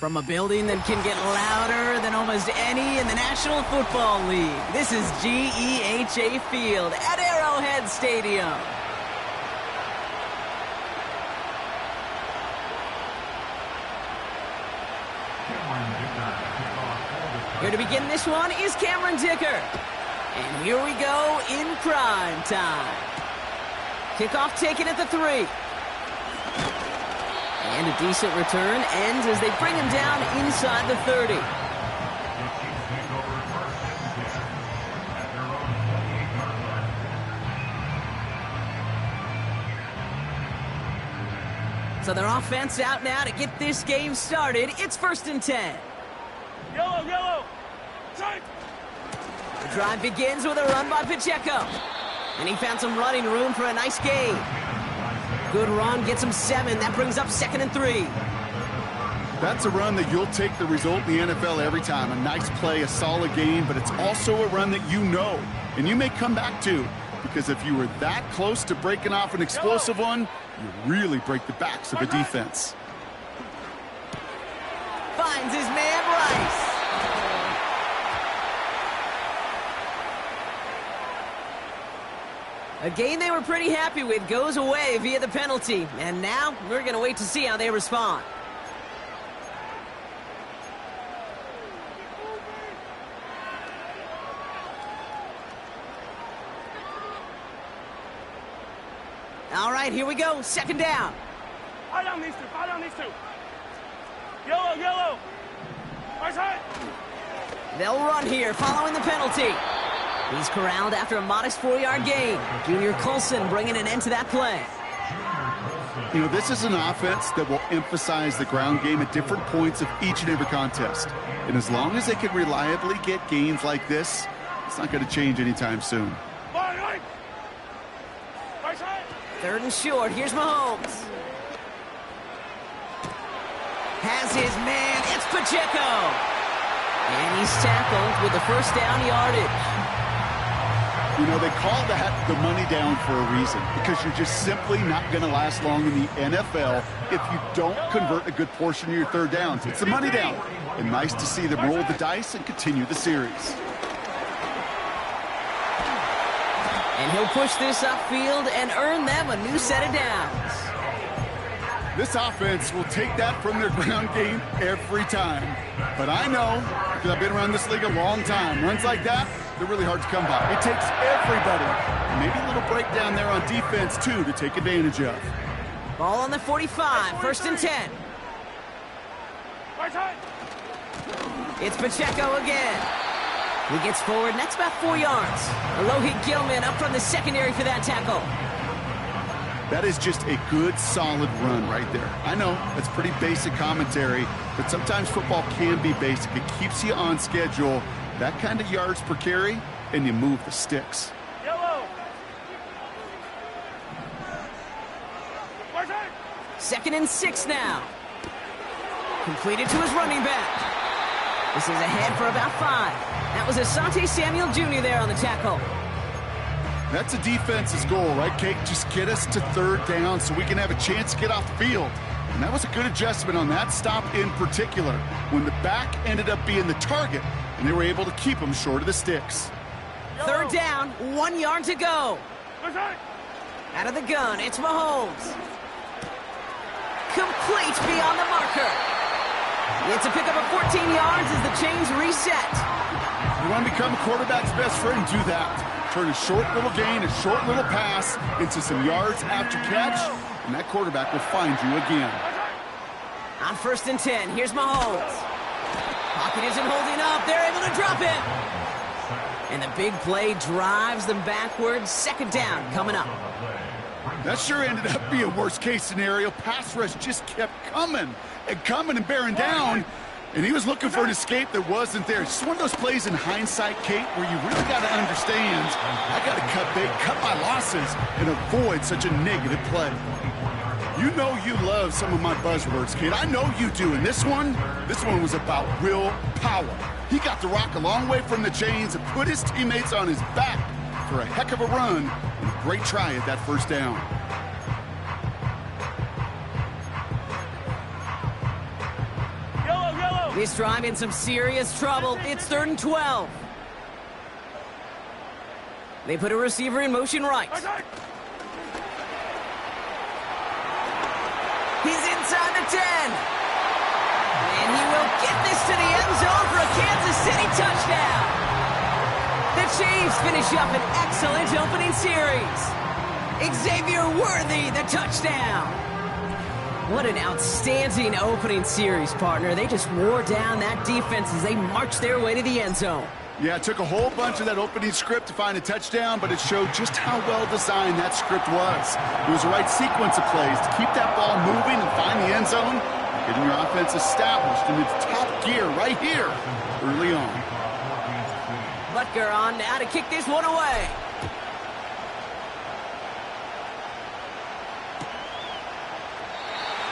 From a building that can get louder than almost any in the National Football League, this is GEHA Field at Arrowhead Stadium. Here to begin this one is Cameron Dicker. And here we go in prime time. Kickoff taken at the 3. And a decent return ends as they bring him down inside the 30. So their offense out now to get this game started. It's 1st and 10. Yellow! Time! The drive begins with a run by Pacheco. And he found some running room for a nice gain. Good run, gets him 7. That brings up 2nd and 3. That's a run that you'll take the result in the NFL every time. A nice play, a solid game, but it's also a run that you know, and you may come back to, because if you were that close to breaking off an explosive one, you really break the backs of a defense. Finds his man Rice. A game they were pretty happy with goes away via the penalty. And now we're going to wait to see how they respond. All right, here we go. 2nd down. Fire down these two. Yellow. Right side. They'll run here following the penalty. He's corralled after a modest 4-yard gain. Junior Colson bringing an end to that play. You know, this is an offense that will emphasize the ground game at different points of each and every contest. And as long as they can reliably get gains like this, it's not going to change anytime soon. Right side. 3rd and short. Here's Mahomes. Has his man. It's Pacheco. And he's tackled with the 1st down yardage. You know, they call that the money down for a reason, because you're just simply not going to last long in the NFL if you don't convert a good portion of your 3rd downs. It's the money down. And nice to see them roll the dice and continue the series. And he'll push this upfield and earn them a new set of downs. This offense will take that from their ground game every time. But I know, because I've been around this league a long time, runs like that, they're really hard to come by. It takes everybody. Maybe a little breakdown there on defense, too, to take advantage of. Ball on the 45, 1st and 10. Right side. It's Pacheco again. He gets forward, and that's about 4 yards. Alohi Gilman up from the secondary for that tackle. That is just a good, solid run right there. I know, that's pretty basic commentary, but sometimes football can be basic. It keeps you on schedule. That kind of yards per carry, and you move the sticks. Yellow. Right side. 2nd and 6 now. Completed to his running back. This is ahead for about 5. That was Asante Samuel Jr. there on the tackle. That's a defense's goal, right, Kate? Just get us to 3rd down so we can have a chance to get off the field. And that was a good adjustment on that stop in particular, when the back ended up being the target, and they were able to keep him short of the sticks. 3rd down, 1 yard to go. Out of the gun, it's Mahomes. Complete beyond the marker. It's a pickup of 14 yards as the chains reset. You want to become a quarterback's best friend, do that. Turn a short little gain, a short little pass into some yards after catch, and that quarterback will find you again. On 1st and 10, here's Mahomes. Pocket isn't holding up. They're able to drop it. And the big play drives them backwards. 2nd down coming up. That sure ended up being a worst-case scenario. Pass rush just kept coming and bearing down. And he was looking for an escape that wasn't there. It's just one of those plays in hindsight, Kate, where you really got to understand, I got to cut bait, cut my losses, and avoid such a negative play. You know you love some of my buzzwords, kid. I know you do. And this one was about real power. He got the rock a long way from the chains and put his teammates on his back for a heck of a run and a great try at that 1st down. Yellow. This drive in some serious trouble. It's 3rd and 12. They put a receiver in motion right. Right side. He's inside the 10. And he will get this to the end zone for a Kansas City touchdown. The Chiefs finish up an excellent opening series. Xavier Worthy, the touchdown. What an outstanding opening series, partner. They just wore down that defense as they marched their way to the end zone. Yeah, it took a whole bunch of that opening script to find a touchdown, but it showed just how well designed that script was. It was the right sequence of plays to keep that ball moving and find the end zone, getting your offense established in its top gear right here early on. Butker on now to kick this one away.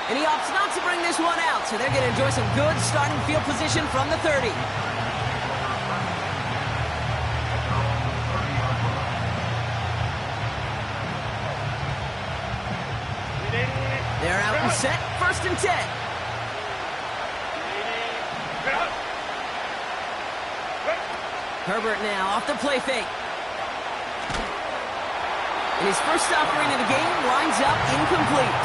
And he opts not to bring this one out, so they're going to enjoy some good starting field position from the 30. They're out and set, 1st and 10. Herbert now off the play fake. And his first offering of the game winds up incomplete.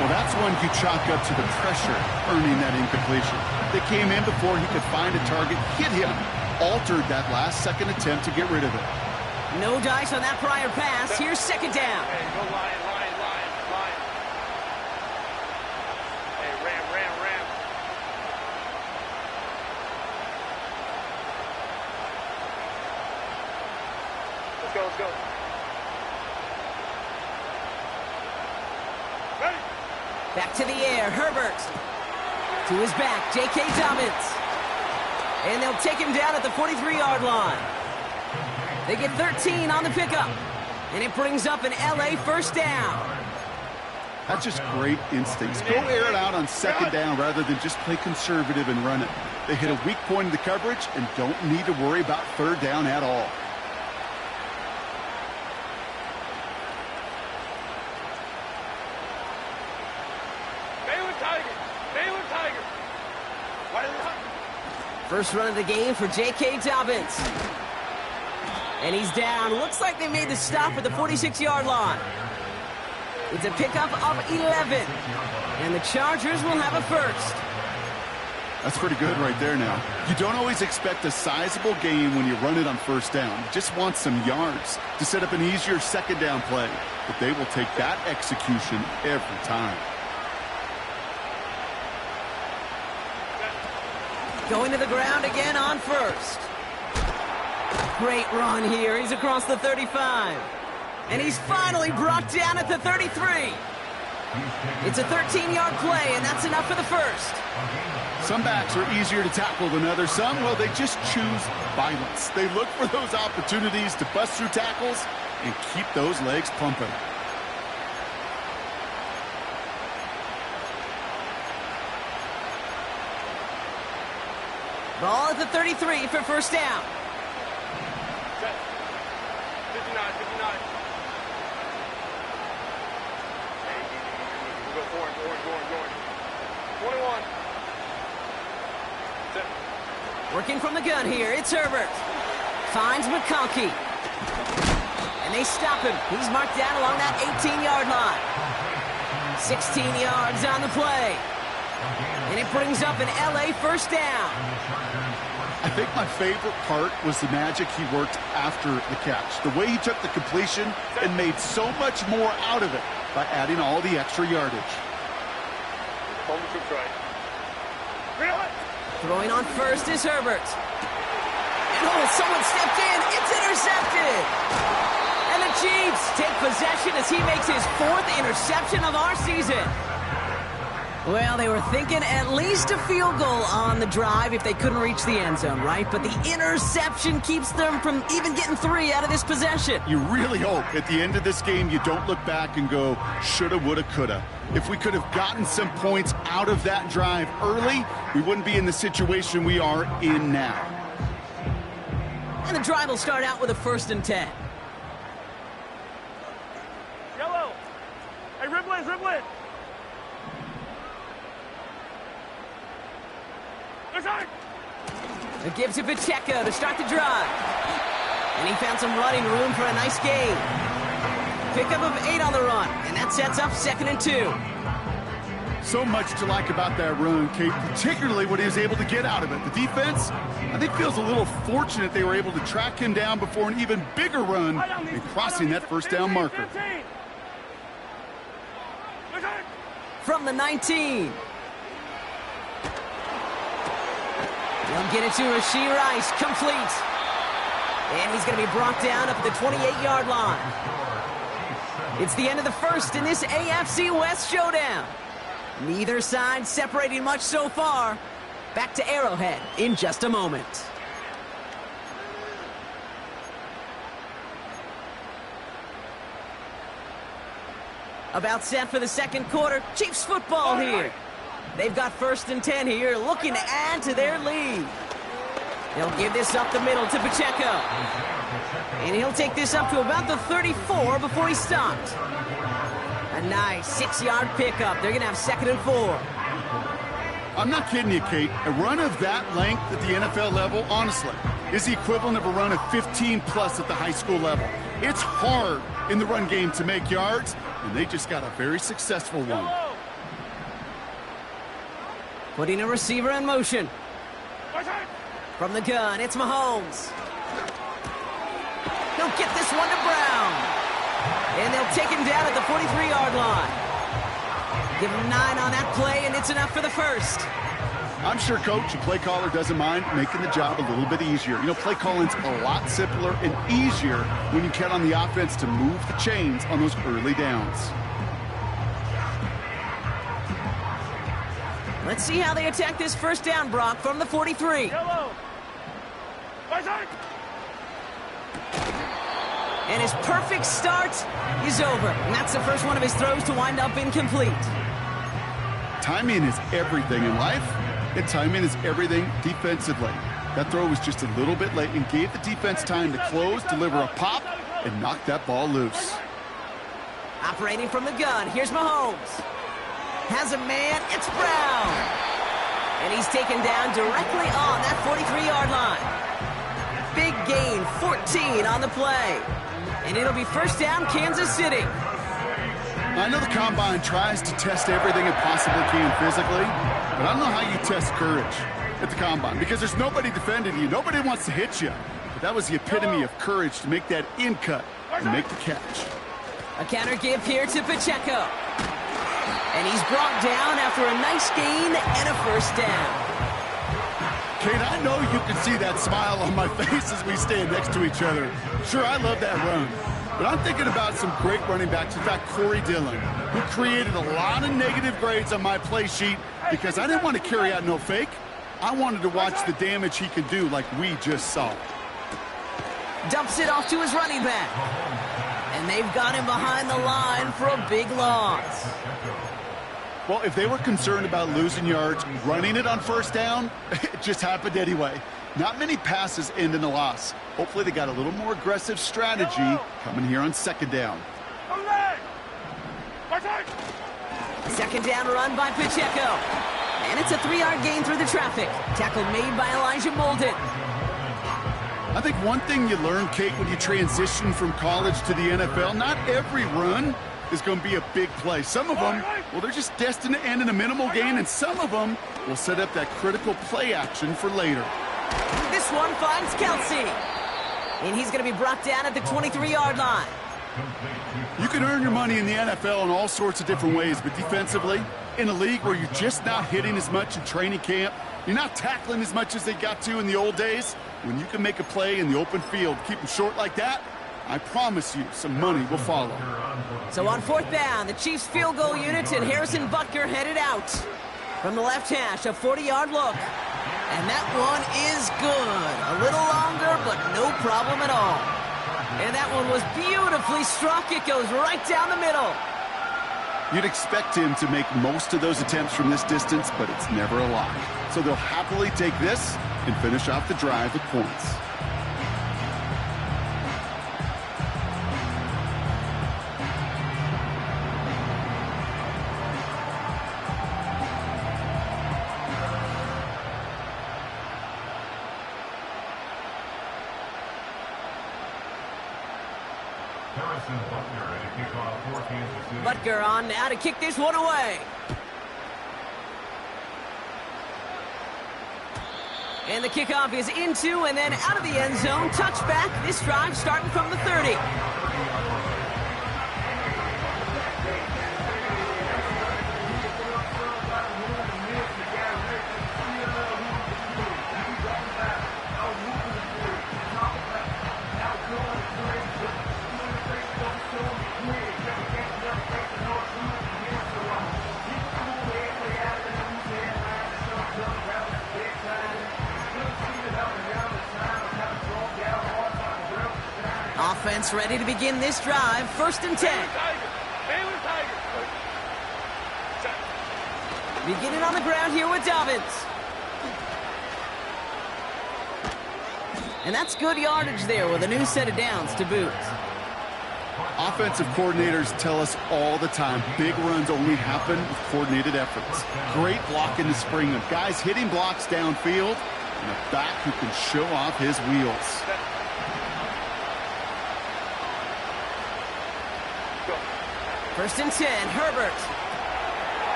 Well, that's one you chalk up to the pressure earning that incompletion. They came in before he could find a target, hit him, altered that last-second attempt to get rid of it. No dice on that prior pass. Here's 2nd down. Hey, go line. Hey, ram. Let's go. Ready? Back to the air, Herbert. To his back, J.K. Dobbins. And they'll take him down at the 43-yard line. They get 13 on the pickup. And it brings up an L.A. first down. That's just great instincts. Go air it out on 2nd down rather than just play conservative and run it. They hit a weak point in the coverage and don't need to worry about 3rd down at all. Tiger. What is it? First run of the game for J.K. Dobbins. And he's down. Looks like they made the stop at the 46-yard line. It's a pickup of 11. And the Chargers will have a first. That's pretty good right there now. You don't always expect a sizable gain when you run it on 1st down. You just want some yards to set up an easier 2nd down play. But they will take that execution every time. Going to the ground again on 1st. Great run here. He's across the 35. And he's finally brought down at the 33. It's a 13-yard play, and that's enough for the first. Some backs are easier to tackle than others. Some, well, they just choose violence. They look for those opportunities to bust through tackles and keep those legs pumping. Ball at the 33 for first down. Set. 59. Hey, we go orange. 21. Set. Working from the gun here, it's Herbert. Finds McConkey. And they stop him. He's marked down along that 18-yard line. 16 yards on the play. And it brings up an L.A. first down. I think my favorite part was the magic he worked after the catch. The way he took the completion and made so much more out of it by adding all the extra yardage. Home troops right. Throwing on first is Herbert. And someone stepped in. It's intercepted. And the Chiefs take possession as he makes his 4th interception of our season. Well, they were thinking at least a field goal on the drive if they couldn't reach the end zone, right? But the interception keeps them from even getting 3 out of this possession. You really hope at the end of this game you don't look back and go, shoulda, woulda, coulda. If we could have gotten some points out of that drive early, we wouldn't be in the situation we are in now. And the drive will start out with a 1st and 10. Yellow. Hey, Riblin. A give to Pacheco to start the drive. And he found some running room for a nice gain. Pickup of 8 on the run, and that sets up 2nd and 2. So much to like about that run, Kate, particularly what he was able to get out of it. The defense, I think, feels a little fortunate they were able to track him down before an even bigger run and crossing that first down marker. From the 19. He'll get it to Rashee Rice, complete. And he's going to be brought down up at the 28-yard line. It's the end of the first in this AFC West showdown. Neither side separating much so far. Back to Arrowhead in just a moment. About set for the second quarter. Chiefs football here. They've got 1st and 10 here, looking to add to their lead. They'll give this up the middle to Pacheco. And he'll take this up to about the 34 before he stopped. A nice 6-yard pickup. They're going to have 2nd and 4. I'm not kidding you, Kate. A run of that length at the NFL level, honestly, is the equivalent of a run of 15-plus at the high school level. It's hard in the run game to make yards, and they just got a very successful one. Putting a receiver in motion. From the gun, it's Mahomes. He'll get this one to Brown. And they'll take him down at the 43-yard line. Give him 9 on that play, and it's enough for the first. I'm sure Coach and play caller doesn't mind making the job a little bit easier. You know, play calling's a lot simpler and easier when you count on the offense to move the chains on those early downs. Let's see how they attack this first down, Brock, from the 43. And his perfect start is over. And that's the first one of his throws to wind up incomplete. Timing is everything in life, and timing is everything defensively. That throw was just a little bit late and gave the defense time to close, deliver a pop, and knock that ball loose. Operating from the gun, here's Mahomes. Has a man, it's Brown. And he's taken down directly on that 43-yard line. Big gain, 14 on the play. And it'll be first down, Kansas City. I know the Combine tries to test everything it possibly can physically, but I don't know how you test courage at the Combine because there's nobody defending you. Nobody wants to hit you. But that was the epitome of courage to make that in cut and make the catch. A counter give here to Pacheco. And he's brought down after a nice gain and a first down. Kate, I know you can see that smile on my face as we stand next to each other. Sure, I love that run. But I'm thinking about some great running backs. In fact, Corey Dillon, who created a lot of negative grades on my play sheet because I didn't want to carry out no fake. I wanted to watch the damage he could do like we just saw. Dumps it off to his running back. And they've got him behind the line for a big loss. Well, if they were concerned about losing yards, running it on first down, it just happened anyway. Not many passes end in a loss. Hopefully they got a little more aggressive strategy coming here on second down. Second down run by Pacheco. And it's a 3-yard gain through the traffic. Tackle made by Elijah Molden. I think one thing you learn, Kate, when you transition from college to the NFL, not every run is going to be a big play. Some of them, well, they're just destined to end in a minimal gain, and some of them will set up that critical play action for later. This one finds Kelsey. And he's going to be brought down at the 23-yard line. You can earn your money in the NFL in all sorts of different ways, but defensively, in a league where you're just not hitting as much in training camp, you're not tackling as much as they got to in the old days, when you can make a play in the open field, keep them short like that, I promise you some money will follow. So on fourth down, the Chiefs field goal unit and Harrison Butker headed out. From the left hash, a 40-yard look. And that one is good. A little longer, but no problem at all. And that one was beautifully struck. It goes right down the middle. You'd expect him to make most of those attempts from this distance, but it's never a lock. So they'll happily take this and finish off the drive with points. Butker on now to kick this one away. And the kickoff is into and then out of the end zone. Touchback. This drive starting from the 30. Offense ready to begin this drive. 1st and 10. Beginning on the ground here with Dobbins. And that's good yardage there with a new set of downs to boot. Offensive coordinators tell us all the time, big runs only happen with coordinated efforts. Great block in the spring of guys hitting blocks downfield and a back who can show off his wheels. First and 10, Herbert.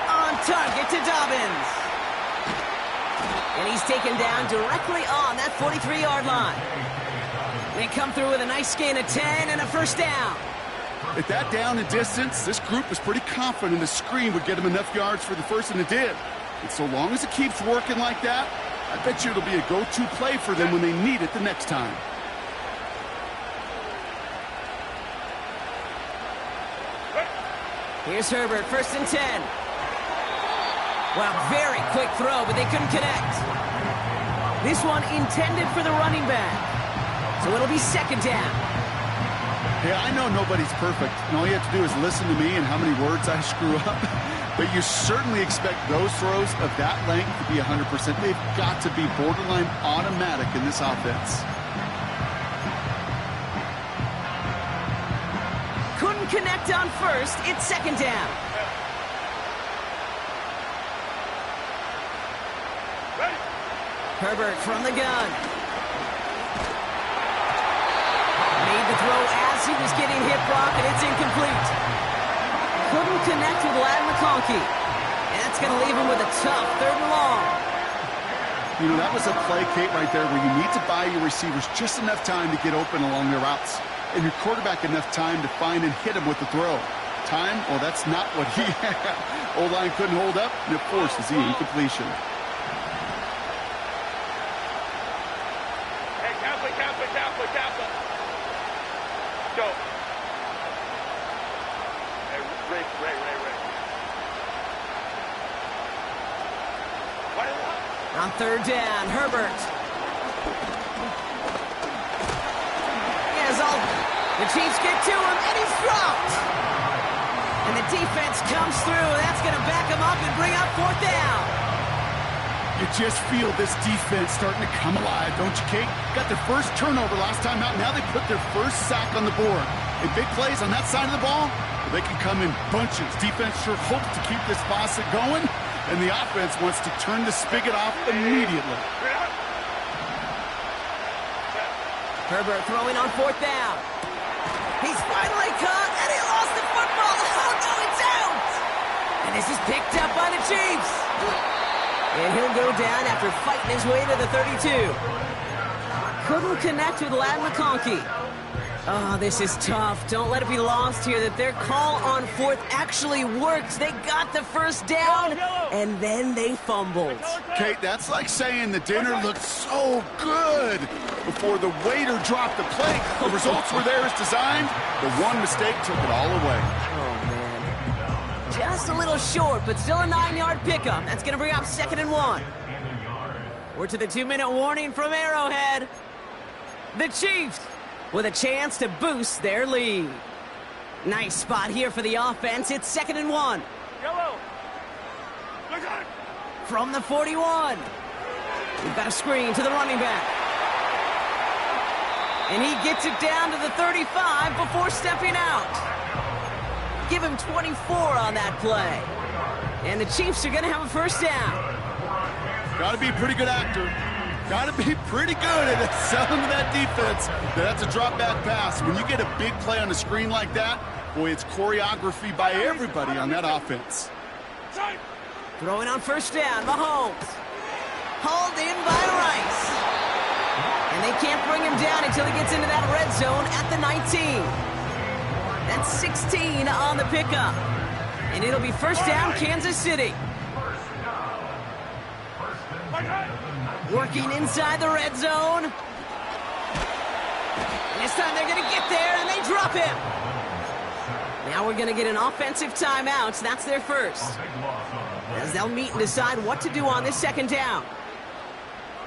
On target to Dobbins. And he's taken down directly on that 43-yard line. They come through with a nice gain of 10 and a 1st down. At that down and distance, this group was pretty confident the screen would get them enough yards for the 1st, and it did. And so long as it keeps working like that, I bet you it'll be a go-to play for them when they need it the next time. Here's Herbert, 1st and 10. Well, very quick throw, but they couldn't connect. This one intended for the running back. So it'll be 2nd down. Hey, I know nobody's perfect, and all you have to do is listen to me and how many words I screw up. But you certainly expect those throws of that length to be 100%. They've got to be borderline automatic in this offense. Couldn't connect on 1st. It's 2nd down. Ready. Herbert from the gun. Made the throw as he was getting hit block, and it's incomplete. Couldn't connect with Ladd McConkey. And that's going to leave him with a tough 3rd and long. You know, that was a play, Kate, right there where you need to buy your receivers just enough time to get open along their routes. And your quarterback enough time to find and hit him with the throw. Time? Well, that's not what he had. O-line couldn't hold up, and it forces the incompletion. Hey, Kaplan. Go. Hey, Ray. On 3rd down, Herbert. The Chiefs get to him, and he's dropped. And the defense comes through. That's going to back him up and bring up 4th down. You just feel this defense starting to come alive, don't you, Kate? Got their first turnover last time out. Now they put their first sack on the board. And big plays on that side of the ball, well, they can come in bunches. Defense sure hopes to keep this faucet going, and the offense wants to turn the spigot off immediately. Herbert throwing on 4th down. He's finally caught, and he lost the football. Oh, no, it's out! And this is picked up by the Chiefs. And he'll go down after fighting his way to the 32. Couldn't connect with Ladd McConkey. Oh, this is tough. Don't let it be lost here that their call on 4th actually works. They got the 1st down, and then they fumbled. Kate, that's like saying the dinner looked so good before the waiter dropped the plate. The results were there as designed. The one mistake took it all away. Oh, man. Just a little short, but still a 9-yard pickup. That's going to bring up 2nd and 1. We're to the 2-minute warning from Arrowhead. The Chiefs with a chance to boost their lead. Nice spot here for the offense. It's 2nd and 1. Yellow. Look at it. From the 41. We've got a screen to the running back. And he gets it down to the 35 before stepping out. Give him 24 on that play. And the Chiefs are going to have a 1st down. Got to be a pretty good actor. Got to be pretty good at selling to that defense. That's a drop back pass. When you get a big play on the screen like that, boy, it's choreography by everybody on that offense. Throwing on first down, Mahomes. Hauled in by Rice. And they can't bring him down until he gets into that red zone at the 19. That's 16 on the pickup. And it'll be first down, Kansas City. Working inside the red zone. And this time they're going to get there, and they drop him. Now we're going to get an offensive timeout. So that's their first. As they'll meet and decide what to do on this second down.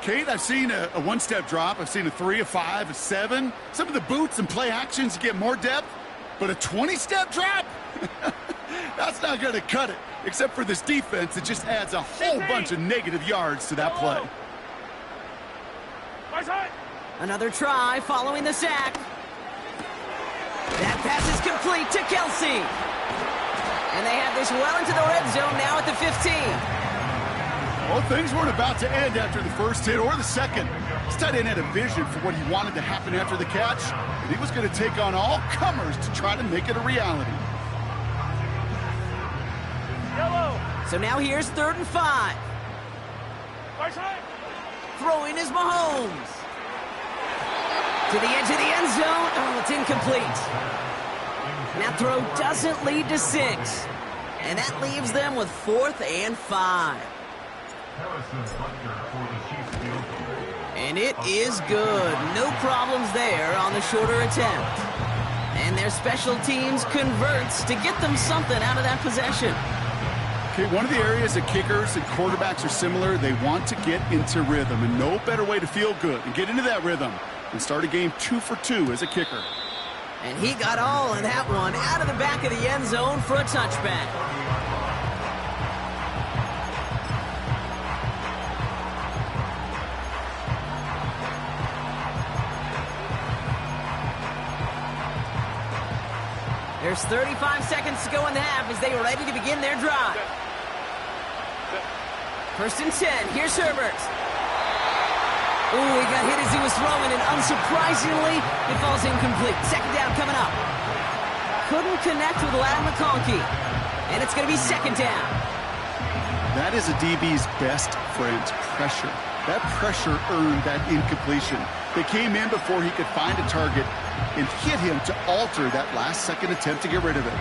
Kate, I've seen a one-step drop. I've seen a 3, a 5, a 7. Some of the boots and play actions get more depth. But a 20-step drop? That's not going to cut it. Except for this defense, it just adds a whole bunch of negative yards to that play. Another try following the sack. That pass is complete to Kelsey. And they have this well into the red zone now at the 15. Well, things weren't about to end after the first hit or the second. This tight end had a vision for what he wanted to happen after the catch, and he was going to take on all comers to try to make it a reality. Yellow. So now here's 3rd and 5. Throwing is Mahomes. To the edge of the end zone. Oh, it's incomplete. That throw doesn't lead to 6. And that leaves them with 4th and 5. And it is good. No problems there on the shorter attempt. And their special teams converts to get them something out of that possession. Okay, one of the areas that kickers and quarterbacks are similar, they want to get into rhythm. And no better way to feel good and get into that rhythm than start a game 2 for 2 as a kicker. And he got all of that one out of the back of the end zone for a touchback. There's 35 seconds to go in the half as they are ready to begin their drive. 1st and 10. Here's Herbert. Ooh, he got hit as he was throwing, and unsurprisingly, it falls incomplete. Second down coming up. Couldn't connect with Lad McConkey. And it's going to be 2nd down. That is a DB's best friend, pressure. That pressure earned that incompletion. They came in before he could find a target and hit him to alter that last-second attempt to get rid of it.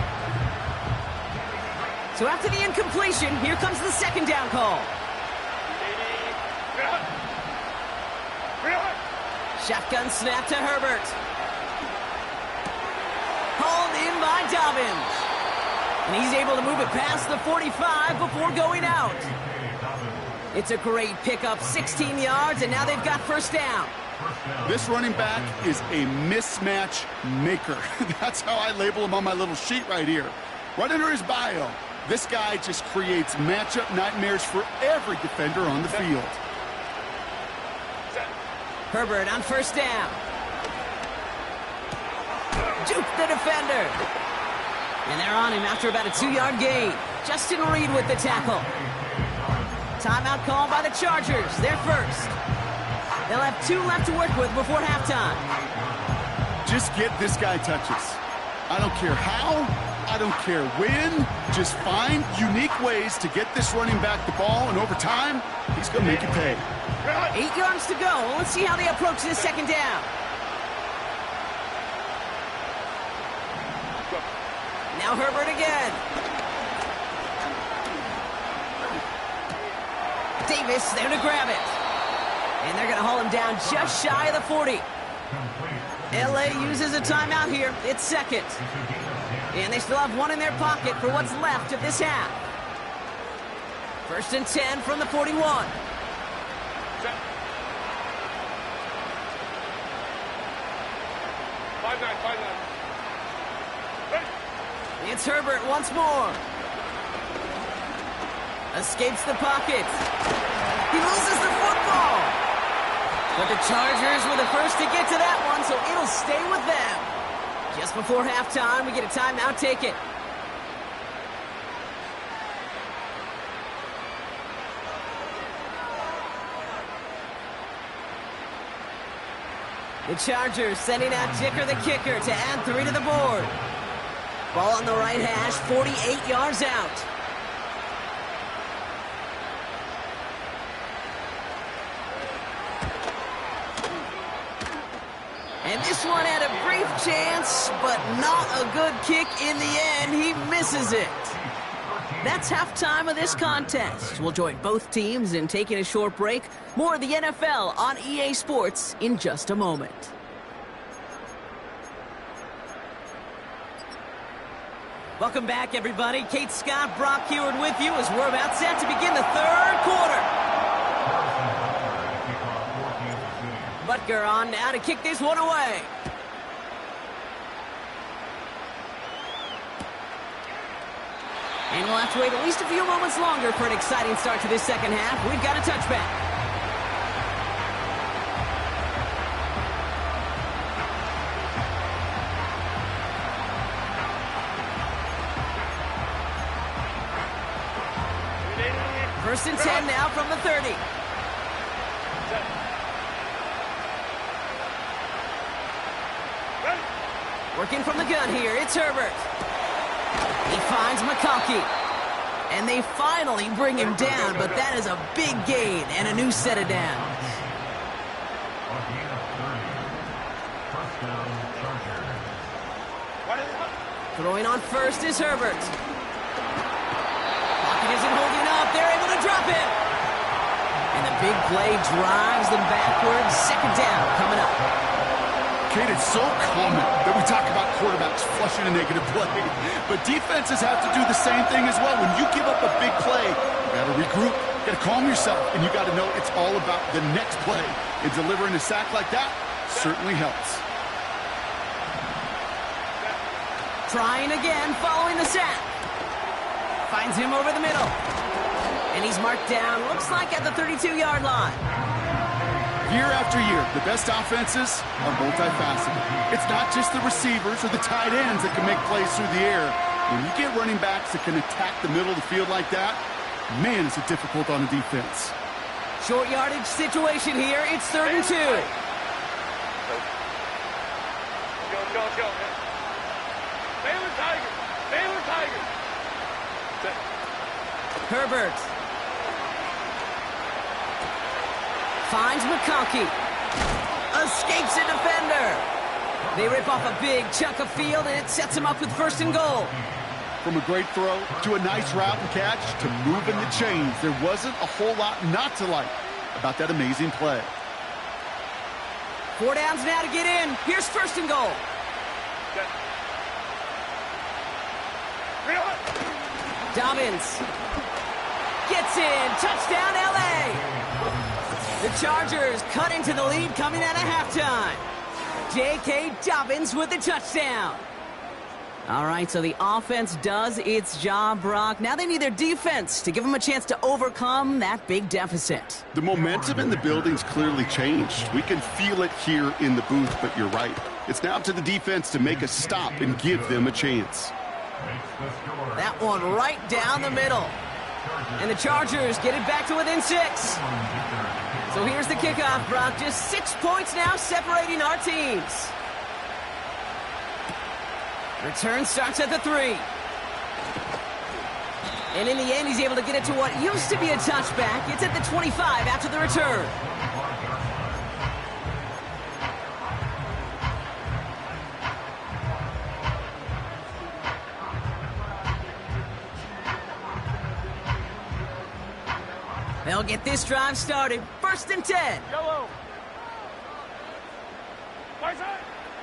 So after the incompletion, here comes the 2nd down call. Shotgun snap to Herbert. Hauled in by Dobbins. And he's able to move it past the 45 before going out. It's a great pickup, 16 yards, and now they've got 1st down. This running back is a mismatch maker. That's how I label him on my little sheet right here. Right under his bio, this guy just creates matchup nightmares for every defender on the field. Herbert on 1st down. Juke the defender. And they're on him after about a 2-yard gain. Justin Reed with the tackle. Timeout called by the Chargers. They're first. They'll have 2 left to work with before halftime. Just get this guy touches. I don't care how, I don't care when. Just find unique ways to get this running back the ball, and over time, he's going to make it pay. 8 yards to go. Let's see how they approach this 2nd down. Now Herbert again. Davis there to grab it. And they're going to haul him down just shy of the 40. LA uses a timeout here. It's 2nd. And they still have 1 in their pocket for what's left of this half. 1st and 10 from the 41. It's Herbert once more. Escapes the pocket. He loses the football. But the Chargers were the first to get to that one, so it'll stay with them. Just before halftime, we get a timeout. Take it. The Chargers sending out Jicker the kicker to add 3 to the board. Ball on the right hash, 48 yards out. And this one had a brief chance, but not a good kick in the end. He misses it. That's halftime of this contest. We'll join both teams in taking a short break. More of the NFL on EA Sports in just a moment. Welcome back, everybody. Kate Scott, Brock Heward with you as we're about set to begin the third quarter. Butker on now to kick this one away. And we'll have to wait at least a few moments longer for an exciting start to this second half. We've got a touchback. First and 10 now from the 30. Working from the gun here, it's Herbert. He finds McConkey. And they finally bring him down, but that is a big gain and a new set of downs. Throwing on first is Herbert. Pocket isn't holding up. They're able to drop it. And the big play drives them backwards. Second down coming up. Kate, it's so common that we talk about quarterbacks flushing a negative play, but defenses have to do the same thing as well. When you give up a big play, you got to regroup, you got to calm yourself, and you got to know it's all about the next play. And delivering a sack like that certainly helps. Trying again, following the sack. Finds him over the middle. And he's marked down, looks like at the 32-yard line. Year after year, the best offenses are multifaceted. It's not just the receivers or the tight ends that can make plays through the air. When you get running backs that can attack the middle of the field like that, man, is it difficult on the defense. Short yardage situation here. It's 3rd and 2. Go. Baylor Tigers. Baylor Tigers. Herbert. Finds McConkey. Escapes a defender. They rip off a big chunk of field, and it sets him up with 1st and goal. From a great throw to a nice route and catch to moving the chains, there wasn't a whole lot not to like about that amazing play. 4 downs now to get in. Here's 1st and goal. Dobbins gets in. Touchdown, L.A. The Chargers cut into the lead coming out of halftime. J.K. Dobbins with the touchdown. All right, so the offense does its job, Brock. Now they need their defense to give them a chance to overcome that big deficit. The momentum in the building's clearly changed. We can feel it here in the booth, but you're right. It's now up to the defense to make a stop and give them a chance. That one right down the middle. And the Chargers get it back to within 6. So here's the kickoff, Brock. Just 6 points now separating our teams. Return starts at the 3. And in the end, he's able to get it to what used to be a touchback. It's at the 25 after the return. They'll get this drive started. 1st and 10. Yellow.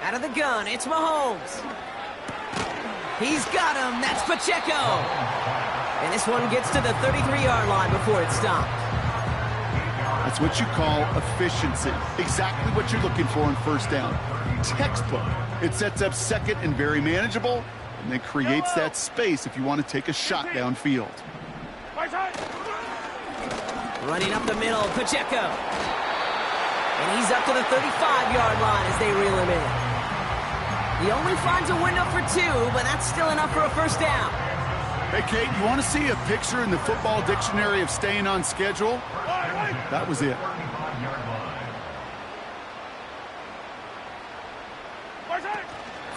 Out of the gun, it's Mahomes. He's got him. That's Pacheco. And this one gets to the 33-yard line before it's stopped. That's what you call efficiency. Exactly what you're looking for on 1st down. Textbook. It sets up 2nd and very manageable, and then creates that space if you want to take a shot downfield. Running up the middle, Pacheco. And he's up to the 35-yard line as they reel him in. He only finds a window for 2, but that's still enough for a 1st down. Hey, Kate, you want to see a picture in the football dictionary of staying on schedule? That was it.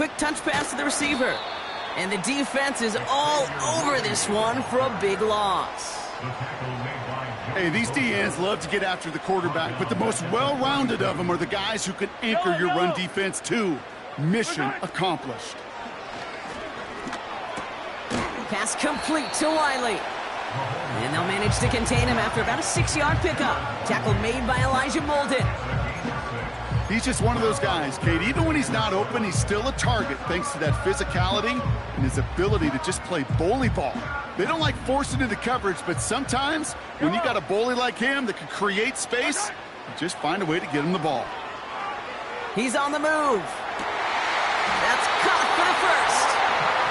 quick touch pass to the receiver. And the defense is all over this one for a big loss. Hey, these DNs love to get after the quarterback, but the most well-rounded of them are the guys who can anchor your run defense too. Mission accomplished. Pass complete to Wiley. And they'll manage to contain him after about a 6-yard pickup. Tackle made by Elijah Molden. He's just one of those guys, Kate. Even when he's not open, he's still a target thanks to that physicality and his ability to just play bully ball. They don't like forcing into coverage, but sometimes when you got a bully like him that can create space, you just find a way to get him the ball. He's on the move. That's caught for the first.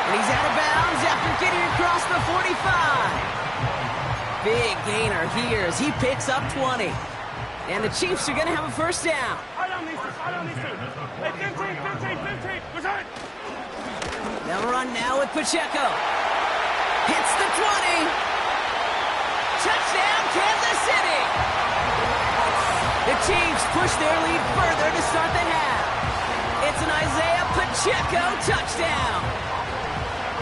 And he's out of bounds after getting across the 45. Big gainer here as he picks up 20. And the Chiefs are going to have a first down. Hey, 15. Return. They'll run now with Pacheco. Hits the 20. Touchdown, Kansas City. The Chiefs push their lead further to start the half. It's an Isaiah Pacheco touchdown.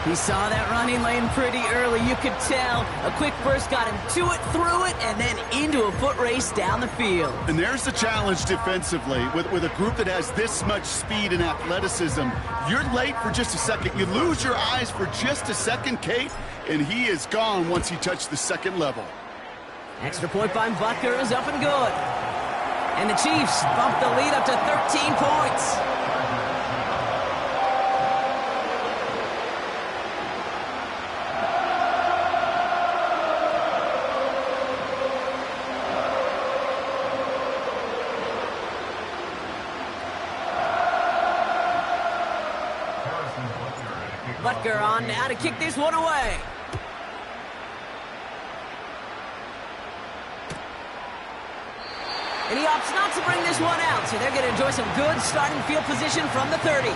He saw that running lane pretty early, you could tell. A quick burst got him to it, through it, and then into a foot race down the field. And there's the challenge defensively. With a group that has this much speed and athleticism, you're late for just a second. You lose your eyes for just a second, Kate, and he is gone once he touched the second level. Extra point by Butker is up and good. And the Chiefs bump the lead up to 13 points. Butker on now to kick this one away. And he opts not to bring this one out, so they're going to enjoy some good starting field position from the 30.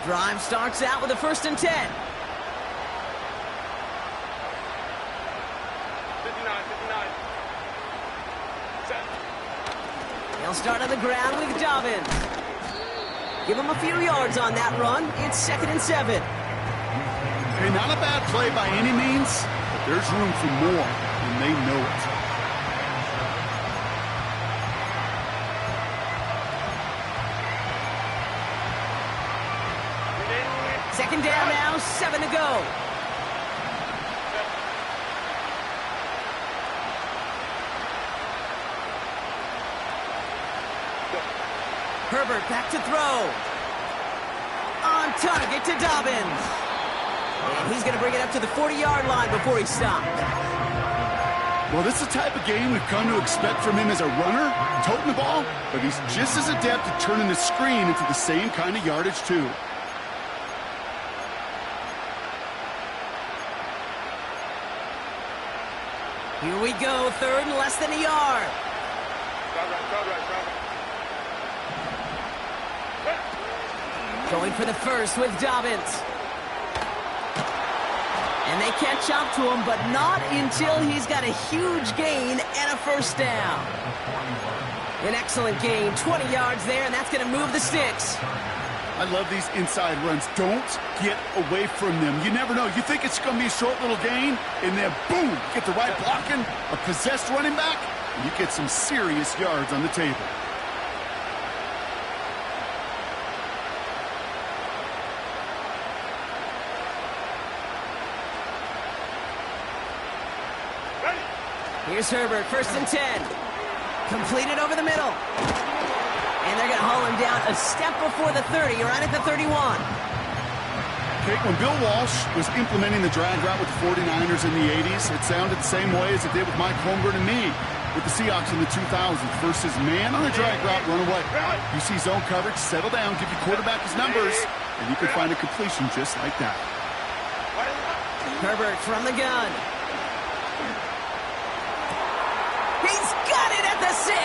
Drive starts out with a 1st and 10. 59. Set. They'll start on the ground with Dobbins. Give him a few yards on that run. It's 2nd and 7. Hey, not a bad play by any means, but there's room for more, and they know it. Second down now, 7 to go. Herbert back to throw. On target to Dobbins. And he's going to bring it up to the 40-yard line before he stopped. Well, this is the type of game we've come to expect from him as a runner, toting the ball, but he's just as adept at turning the screen into the same kind of yardage, too. Here we go, 3rd and less than a yard. Going for the first with Dobbins. And they catch up to him, but not until he's got a huge gain and a 1st down. An excellent gain, 20 yards there, and that's going to move the sticks. I love these inside runs. Don't get away from them. You never know. You think it's going to be a short little gain, and then boom, get the right blocking, a possessed running back, and you get some serious yards on the table. Here's Herbert, 1st and 10. Completed over the middle. And they're going to haul him down a step before the 30, right at the 31. Kate, when Bill Walsh was implementing the drag route with the 49ers in the 80s, it sounded the same way as it did with Mike Holmgren and me with the Seahawks in the 2000s. Versus man on a drag route, run away. You see zone coverage, settle down, give your quarterback his numbers, and you can find a completion just like that. Herbert from the gun. He's got it at the 6.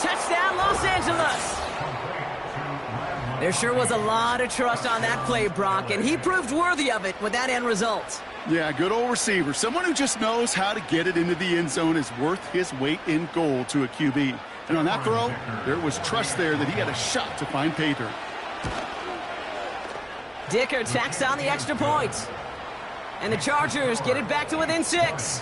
Touchdown, Los Angeles. There sure was a lot of trust on that play, Brock, and he proved worthy of it with that end result. Yeah, good old receiver. Someone who just knows how to get it into the end zone is worth his weight in gold to a QB. And on that throw, there was trust there that he had a shot to find pay dirt. Dicker tacks on the extra point. And the Chargers get it back to within 6.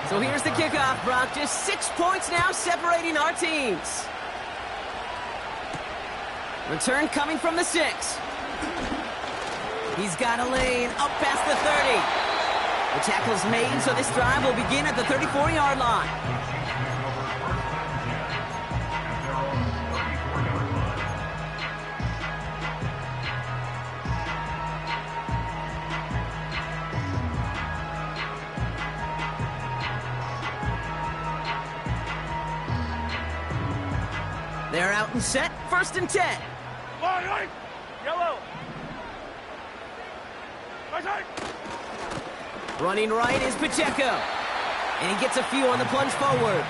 So here's the kickoff, Brock. Just 6 points now separating our teams. Return coming from the 6. He's got a lane up past the 30. The tackle's made, so this drive will begin at the 34-yard line. They're out and set, 1st and 10. Right. Yellow. Right. Running right is Pacheco. And he gets a few on the plunge forward.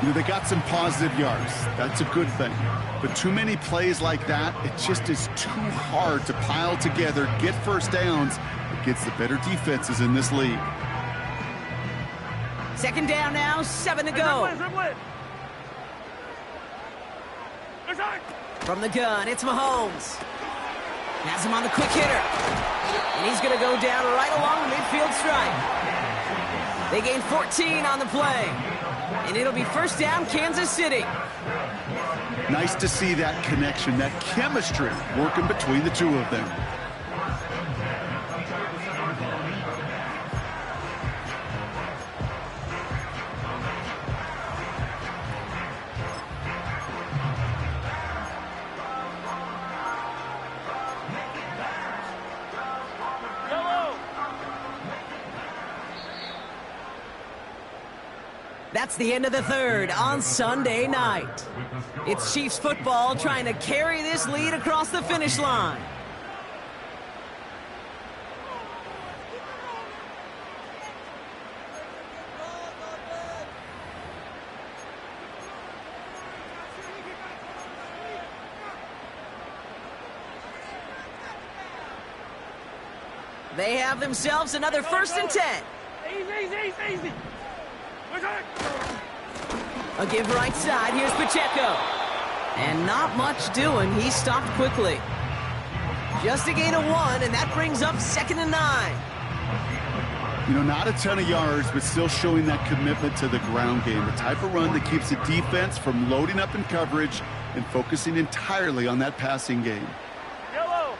You know, they got some positive yards. That's a good thing. But too many plays like that, it just is too hard to pile together, get first downs against the better defenses in this league. 2nd down now, 7 to go. From the gun, it's Mahomes. Has him on the quick hitter. And he's going to go down right along the midfield stripe. They gain 14 on the play. And it'll be 1st down, Kansas City. Nice to see that connection, that chemistry working between the two of them. That's the end of the 3rd on Sunday night. It's Chiefs football trying to carry this lead across the finish line. They have themselves another 1st and 10. Easy. A give right side. Here's Pacheco. And not much doing. He stopped quickly. Just a gain of 1, and that brings up 2nd and 9. You know, not a ton of yards, but still showing that commitment to the ground game. The type of run that keeps the defense from loading up in coverage and focusing entirely on that passing game. Yellow.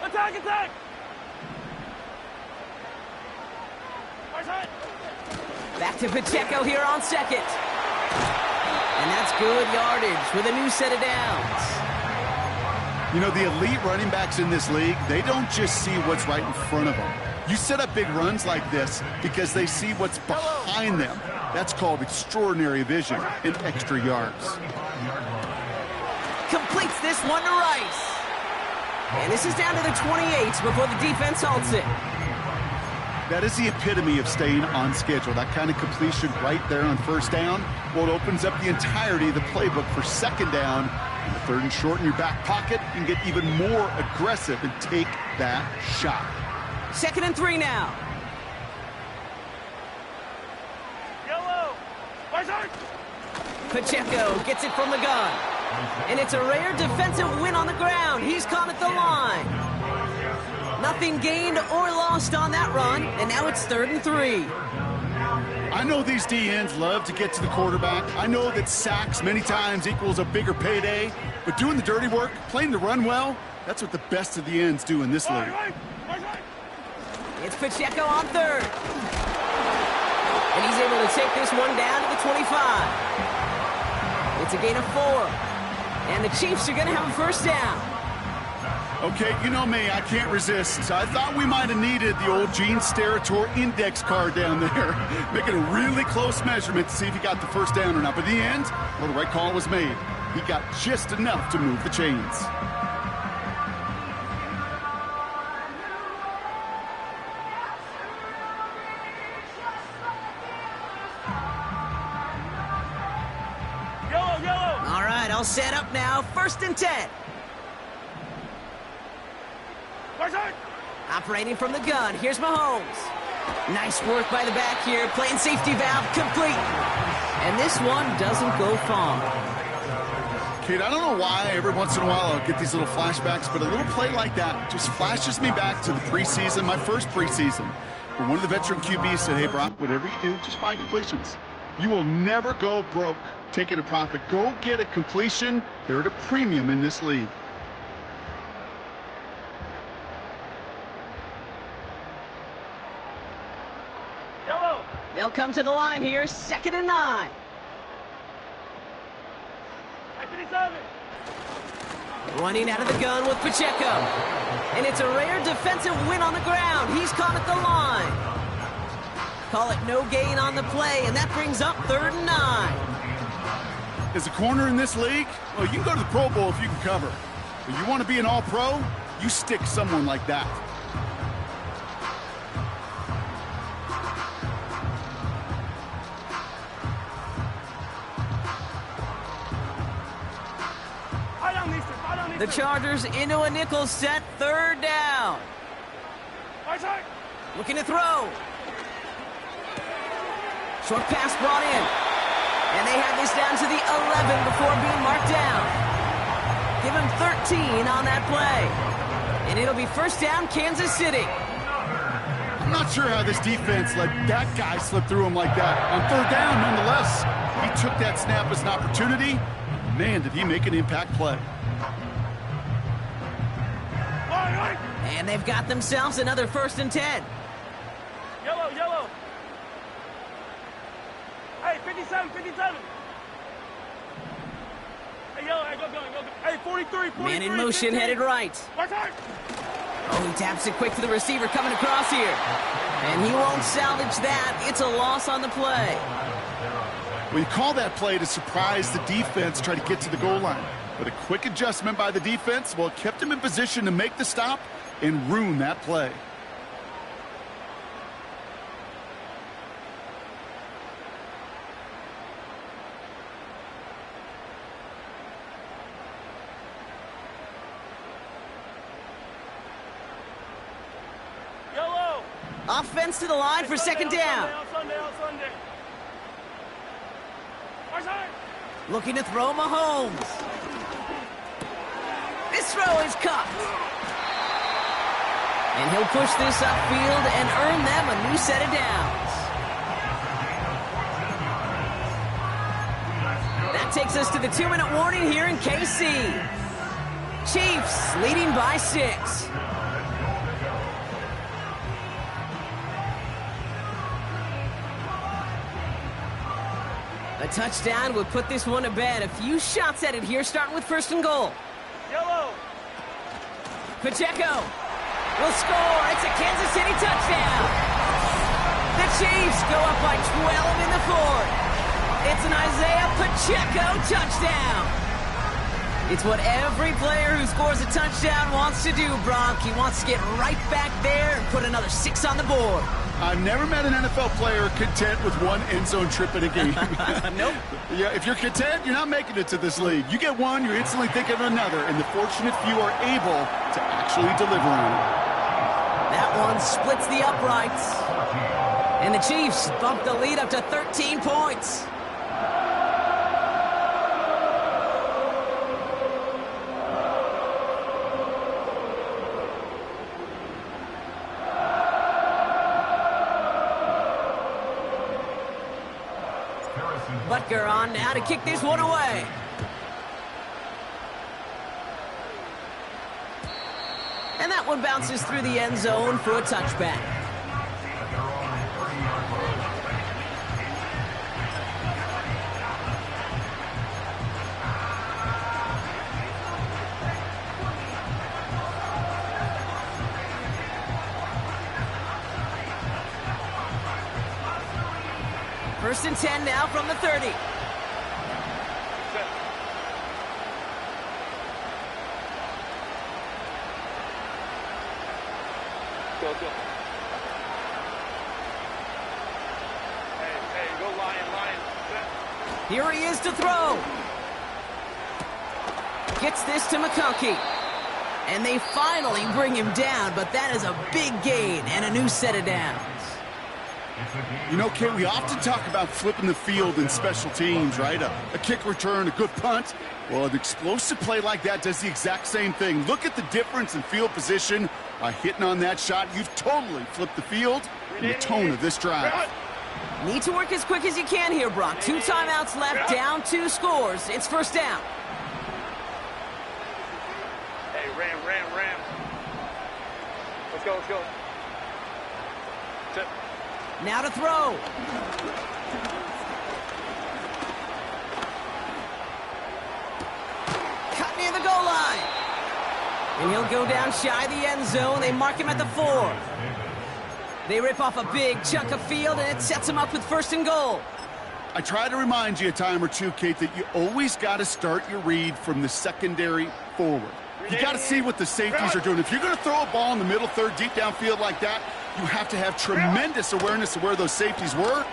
Attack. Back to Pacheco here on 2nd. And that's good yardage with a new set of downs. You know, the elite running backs in this league, they don't just see what's right in front of them. You set up big runs like this because they see what's behind them. That's called extraordinary vision and extra yards. Completes this one to Rice. And this is down to the 28 before the defense halts it. That is the epitome of staying on schedule. That kind of completion right there on 1st down. Well, it opens up the entirety of the playbook for 2nd down. And the 3rd and short in your back pocket. You can get even more aggressive and take that shot. 2nd and 3 now. Yellow. Right. Pacheco gets it from the gun. And it's a rare defensive win on the ground. He's caught at the line. Nothing gained or lost on that run, and now it's 3rd and 3. I know these DNs love to get to the quarterback. I know that sacks many times equals a bigger payday, but doing the dirty work, playing the run well, that's what the best of the ends do in this league. Right. It's Pacheco on 3rd. And he's able to take this one down to the 25. It's a gain of 4. And the Chiefs are going to have a 1st down. Okay, you know me, I can't resist. I thought we might have needed the old Gene Steratore index card down there, making a really close measurement to see if he got the first down or not. But in the end, well, the right call was made. He got just enough to move the chains. Yellow, yellow. All right, I'll set up now. 1st and 10. Right side. Operating from the gun. Here's Mahomes. Nice work by the back here. Playing safety valve complete. And this one doesn't go far. Kid, I don't know why every once in a while I'll get these little flashbacks, but a little play like that just flashes me back to the preseason, my first preseason, where one of the veteran QBs said, hey, Brock, whatever you do, just find completions. You will never go broke taking a profit. Go get a completion. They're at a premium in this league. Yellow. They'll come to the line here. 2nd and 9. 57. Running out of the gun with Pacheco. And it's a rare defensive win on the ground. He's caught at the line. Call it no gain on the play, and that brings up 3rd and 9. As a corner in this league, well, you can go to the Pro Bowl if you can cover. But you want to be an all-pro, you stick someone like that. The Chargers into a nickel set. 3rd down. Right side. Looking to throw. Short pass brought in. And they have this down to the 11 before being marked down. Give him 13 on that play. And it'll be 1st down, Kansas City. I'm not sure how this defense let that guy slip through him like that. On 3rd down, nonetheless, he took that snap as an opportunity. Man, did he make an impact play. And they've got themselves another 1st and 10. Yellow, yellow. Hey, 57, 57. Hey, yellow, hey, go. Hey, 43, 43. Man in motion, 15. headed right. Right side. Oh, he taps it quick to the receiver coming across here. And he won't salvage that. It's a loss on the play. Well, you call that play to surprise the defense, try to get to the goal line. But a quick adjustment by the defense, well, it kept him in position to make the stop and ruin that play. Yellow. Offense to the line for 2nd down. On Sunday. Right side. Looking to throw Mahomes. This throw is caught. And he'll push this upfield and earn them a new set of downs. That takes us to the 2-minute warning here in KC. Chiefs leading by 6. A touchdown would put this one to bed. A few shots at it here, starting with 1st and goal. Yellow. Pacheco will score. It's a Kansas City touchdown. The Chiefs go up by 12 in the 4th. It's an Isaiah Pacheco touchdown. It's what every player who scores a touchdown wants to do, Brock. He wants to get right back there and put another 6 on the board. I've never met an NFL player content with one end zone trip in a game. Nope. Yeah, if you're content, you're not making it to this league. You get one, you're instantly thinking of another, and the fortunate few are able to actually deliver on it. That one splits the uprights. And the Chiefs bump the lead up to 13 points. Butker on now to kick this one away. And that one bounces through the end zone for a touchback. First and 10 now from the 30. Set. Go, go. Hey, go Lion. Set. Here he is to throw. Gets this to McConkey. And they finally bring him down, but that is a big gain and a new set of downs. You know, Kate, we often talk about flipping the field in special teams, right? A kick return, a good punt. Well, an explosive play like that does the exact same thing. Look at the difference in field position by hitting on that shot. You've totally flipped the field and the tone of this drive. Need to work as quick as you can here, Brock. 2 timeouts left, down 2 scores. It's first down. Hey, ram. Let's go. Set. Now to throw. Cut near the goal line. And he'll go down shy of the end zone. They mark him at the 4. They rip off a big chunk of field, and it sets him up with first and goal. I try to remind you a time or two, Kate, that you always got to start your read from the secondary forward. You got to see what the safeties are doing. If you're going to throw a ball in the middle third, deep downfield like that, you have to have tremendous awareness of where those safeties were.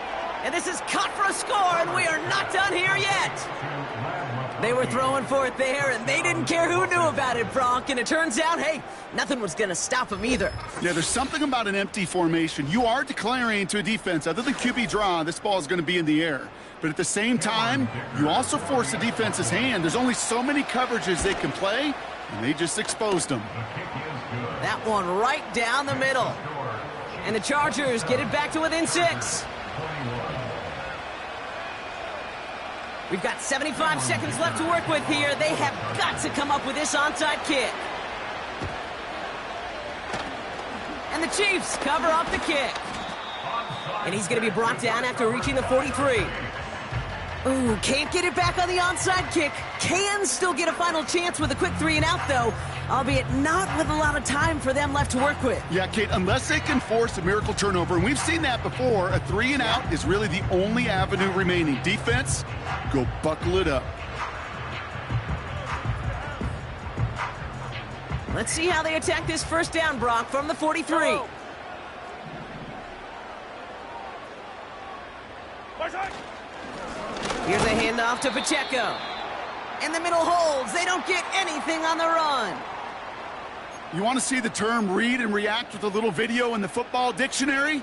And this is cut for a score, and we are not done here yet. They were throwing for it there, and they didn't care who knew about it, Bronk. And it turns out, hey, nothing was going to stop them either. Yeah, there's something about an empty formation. You are declaring to a defense, other than QB draw, this ball is going to be in the air. But at the same time, you also force the defense's hand. There's only so many coverages they can play, and they just exposed them. That one right down the middle. And the Chargers get it back to within 6. We've got 75 seconds left to work with here. They have got to come up with this onside kick. And the Chiefs cover up the kick. And he's going to be brought down after reaching the 43. Ooh, can't get it back on the onside kick. Can still get a final chance with a quick 3 and out, though, albeit not with a lot of time for them left to work with. Yeah, Kate, unless they can force a miracle turnover, and we've seen that before, a 3 and out is really the only avenue remaining. Defense, go buckle it up. Let's see how they attack this first down, Brock, from the 43. Here's a handoff to Pacheco. And the middle holds. They don't get anything on the run. You want to see the term read and react with a little video in the football dictionary?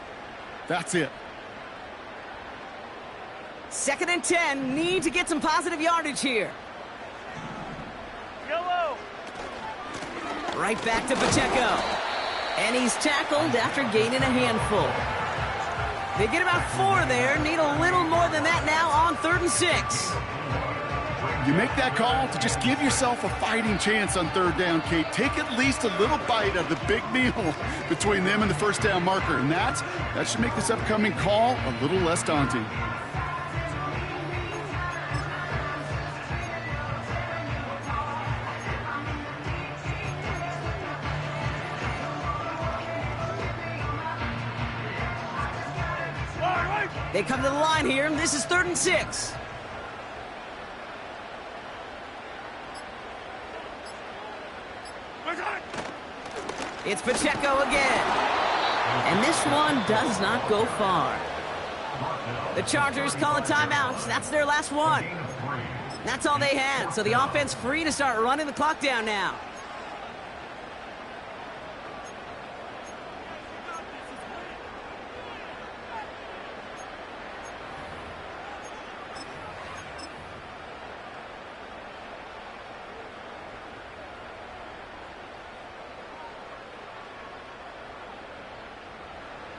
That's it. 2nd and 10. Need to get some positive yardage here. Yellow. Right back to Pacheco. And he's tackled after gaining a handful. They get about 4 there. Need a little more than that now on 3rd and 6. You make that call to just give yourself a fighting chance on 3rd down, Kate. Take at least a little bite of the big meal between them and the first down marker. And that should make this upcoming call a little less daunting. They come to the line here, and this is 3rd and 6. It's Pacheco again. And this one does not go far. The Chargers call a timeout. That's their last one. That's all they had, so the offense free to start running the clock down now.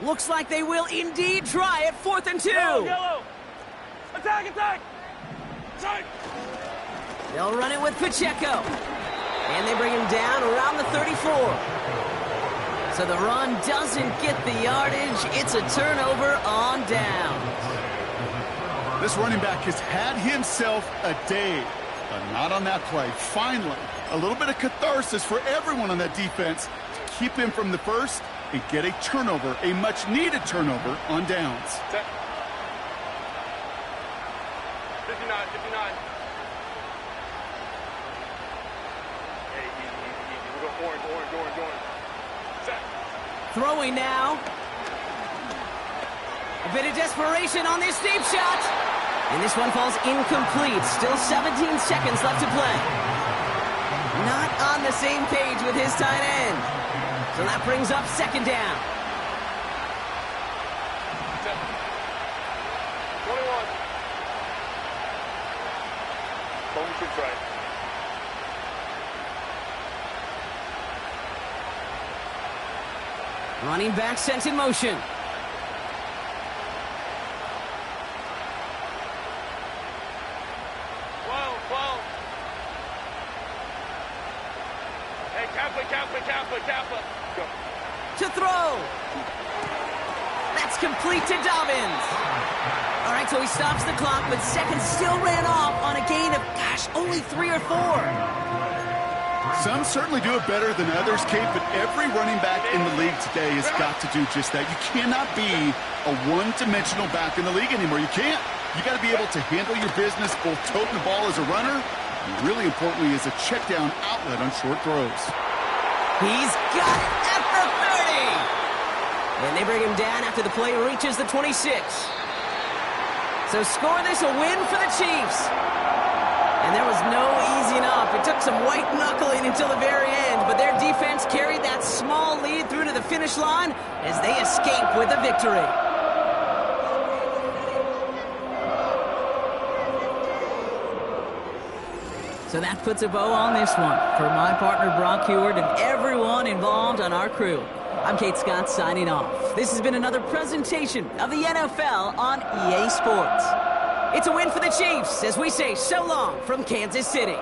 Looks like they will indeed try it. 4th and 2. Yellow. Attack. Side. They'll run it with Pacheco. And they bring him down around the 34. So the run doesn't get the yardage. It's a turnover on down. This running back has had himself a day, but not on that play. Finally, a little bit of catharsis for everyone on that defense to keep him from the first and get a turnover, a much-needed turnover on downs. Set. Orange. Set. Throwing now. A bit of desperation on this deep shot. And this one falls incomplete. Still 17 seconds left to play. Not on the same page with his tight end. So that brings up second down. Set. 21. Motion's right. Running back sent in motion. Hey, Kappa. Go. To throw. That's complete to Dobbins. All right, so he stops the clock, but seconds still ran off on a gain of, only 3 or 4. Some certainly do it better than others, Kate, but every running back in the league today has got to do just that. You cannot be a one-dimensional back in the league anymore. You can't. You got to be able to handle your business, both toting the ball as a runner, and really importantly as a check-down outlet on short throws. He's got it at the 30. And they bring him down after the play reaches the 26. So score this a win for the Chiefs. And there was no easing up. It took some white knuckling until the very end, but their defense carried that small lead through to the finish line as they escape with a victory. So that puts a bow on this one. For my partner Brock Heward and everyone involved on our crew, I'm Kate Scott signing off. This has been another presentation of the NFL on EA Sports. It's a win for the Chiefs as we say so long from Kansas City.